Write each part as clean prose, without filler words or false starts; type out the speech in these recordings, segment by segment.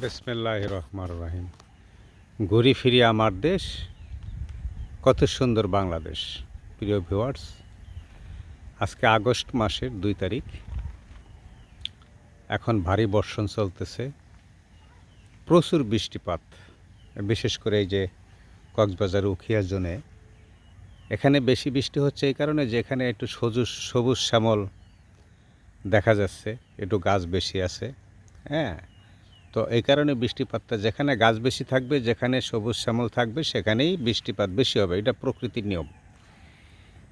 বিসমিল্লাহির রহমানির রহিম। ঘুরি ফিরি আমার দেশ, কত সুন্দর বাংলাদেশ। প্রিয় ভিউয়ার্স, আজকে আগস্ট মাসের 2 তারিখ। এখন ভারী বর্ষণ চলতেছে, প্রচুর বৃষ্টিপাত, বিশেষ করে এই যে কক্সবাজার উখিয়া জোনে এখানে বেশি বৃষ্টি হচ্ছে এই কারণে যে এখানে একটু সবুজ শ্যামল দেখা যাচ্ছে, একটু গাছ বেশি আছে। হ্যাঁ, তো এই কারণে বৃষ্টিপাতটা, যেখানে গাছ বেশি থাকবে, যেখানে সবুজ শ্যামল থাকবে, সেখানেই বৃষ্টিপাত বেশি হবে। এটা প্রকৃতির নিয়ম।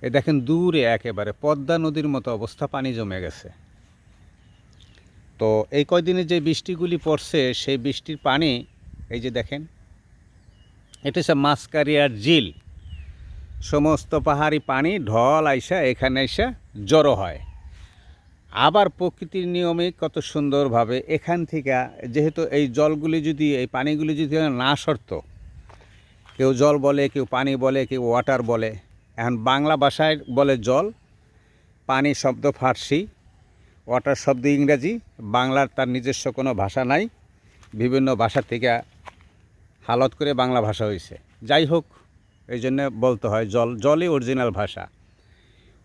এই দেখেন দূরে একেবারে পদ্মা নদীর মতো অবস্থা, পানি জমে গেছে। তো এই কয়দিনে যে বৃষ্টিগুলি পড়ছে, সেই বৃষ্টির পানি এই যে দেখেন, এটা হচ্ছে মাছকারিয়ার ঝিল। সমস্ত পাহাড়ি পানি ঢল আইসা এখানে এসে জড়ো হয়। আবার প্রকৃতির নিয়মে কত সুন্দরভাবে এখান থেকে, যেহেতু এই জলগুলি যদি, এই পানিগুলি যদি না সরত, কেউ জল বলে, কেউ পানি বলে, কেউ ওয়াটার বলে। এখন বাংলা ভাষায় বলে জল, পানি শব্দ ফার্সি, ওয়াটার শব্দ ইংরাজি, বাংলার তার নিজস্ব কোনো ভাষা নাই। বিভিন্ন ভাষা থেকে হালত করে বাংলা ভাষা হয়েছে। যাই হোক, এই জন্য বলতে হয় জল, জলই অরিজিনাল ভাষা।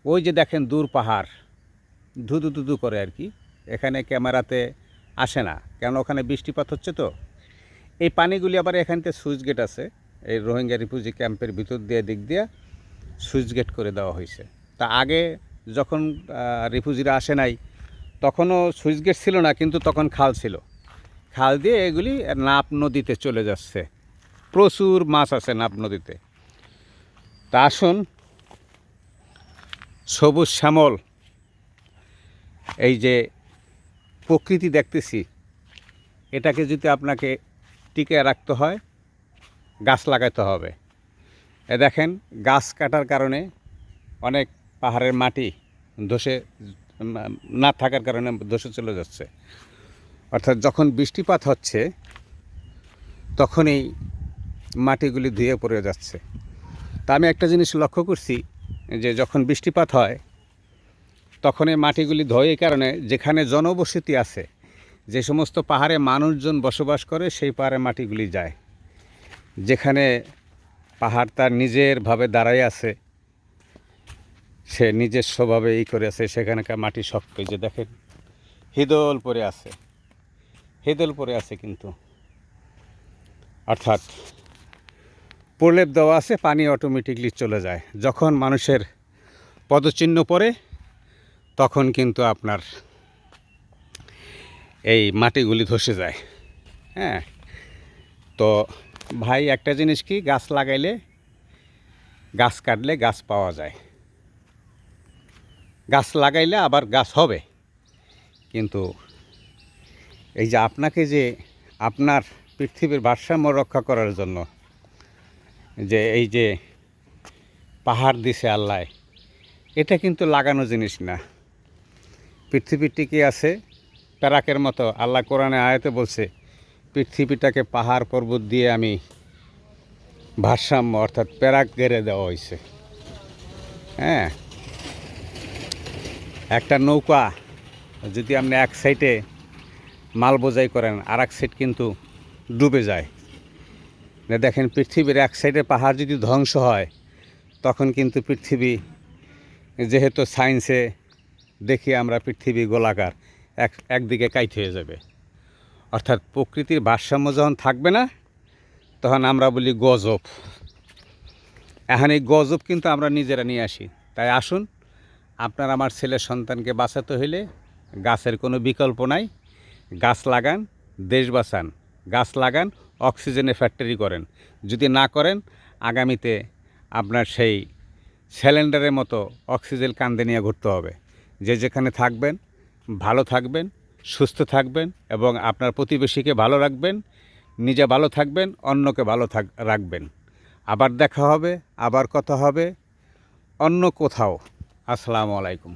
ওই যে দেখেন দূর পাহাড় ধুধু ধুধু করে আর কি, এখানে ক্যামেরাতে আসে না, কেন ওখানে বৃষ্টিপাত হচ্ছে। তো এই পানিগুলি আবার এখানতে সুইচ গেট আছে, এই রোহিঙ্গা রিফিউজি ক্যাম্পের ভিতর দিয়ে দিক দিয়ে সুইচ গেট করে দেওয়া হয়েছে। তা আগে যখন রিফিউজিরা আসে নাই, তখনও সুইচ গেট ছিল না, কিন্তু তখন খাল ছিল। খাল দিয়ে এগুলি নাপ নদীতে চলে যাচ্ছে। প্রচুর মাছ আছে নাপ নদীতে। তা আসুন, সবুজ শ্যামল এই যে প্রকৃতি দেখতেছি, এটাকে যদি আপনাকে টিকে রাখতে হয়, গাছ লাগাতে হবে। এ দেখেন, গাছ কাটার কারণে অনেক পাহাড়ের মাটি ধসে না থাকার কারণে ধসে চলে যাচ্ছে। অর্থাৎ যখন বৃষ্টিপাত হচ্ছে, তখন এই মাটিগুলি ধুয়ে পড়ে যাচ্ছে। তা আমি একটা জিনিস লক্ষ্য করছি, যে যখন বৃষ্টিপাত হয়, তখন এই মাটিগুলি ধোয় এই কারণে, যেখানে জনবসতি আছে, যে সমস্ত পাহাড়ে মানুষজন বসবাস করে, সেই পাহাড়ে মাটিগুলি যায়। যেখানে পাহাড় তার নিজেরভাবে দাঁড়াই আছে, সে নিজস্বভাবে এই করে আছে, সেখানকার মাটি শক্ত। যে দেখেন হিদল পরে আছে, হিদল পরে আছে, কিন্তু অর্থাৎ প্রলেপ দেওয়া আছে, পানি অটোমেটিকলি চলে যায়। যখন মানুষের পদচিহ্ন পড়ে, তখন কিন্তু আপনার এই মাটিগুলি ধসে যায়। হ্যাঁ, তো ভাই একটা জিনিস কি, গাছ লাগাইলে, গাছ কাটলে গাছ পাওয়া যায়। গাছ লাগাইলে আবার গাছ হবে। কিন্তু এই যে আপনাকে, যে আপনার পৃথিবীর ভারসাম্য রক্ষা করার জন্য যে এই যে পাহাড় দিছে আল্লাহ, এটা কিন্তু লাগানো জিনিস না। পৃথিবী টিকে আছে প্যারাকের মতো। আল্লাহ কোরআনে আয়াতে বলছে, পৃথিবীটাকে পাহাড় পর্বত দিয়ে আমি ভারসাম্য, অর্থাৎ প্যারাক গেড়ে দেওয়া হয়েছে। হ্যাঁ, একটা নৌকা যদি আপনি এক সাইডে মাল বোঝাই করেন, আর এক সাইড কিন্তু ডুবে যায়। দেখেন, পৃথিবীর এক সাইডে পাহাড় যদি ধ্বংস হয়, তখন কিন্তু পৃথিবী, যেহেতু সায়েন্সে দেখি আমরা পৃথিবী গোলাকার, একদিকে কাইট হয়ে যাবে। অর্থাৎ প্রকৃতির ভারসাম্য যখন থাকবে না, তখন আমরা বলি গজব। এখন এই গজব কিন্তু আমরা নিজেরা নিয়ে আসি। তাই আসুন, আপনার আমার ছেলের সন্তানকে বাঁচাতে হইলে গাছের কোনো বিকল্প নাই। গাছ লাগান, দেশ বাঁচান। গাছ লাগান, অক্সিজেনের ফ্যাক্টরি করেন। যদি না করেন, আগামীতে আপনার সেই সিলিন্ডারের মতো অক্সিজেন কাঁধে নিয়ে ঘুরতে হবে। যে যেখানে থাকবেন, ভালো থাকবেন, সুস্থ থাকবেন, এবং আপনার প্রতিবেশীকে ভালো রাখবেন, নিজে ভালো থাকবেন, অন্যকে ভালো রাখবেন। আবার দেখা হবে, আবার কথা হবে অন্য কোথাও। আসসালামু আলাইকুম।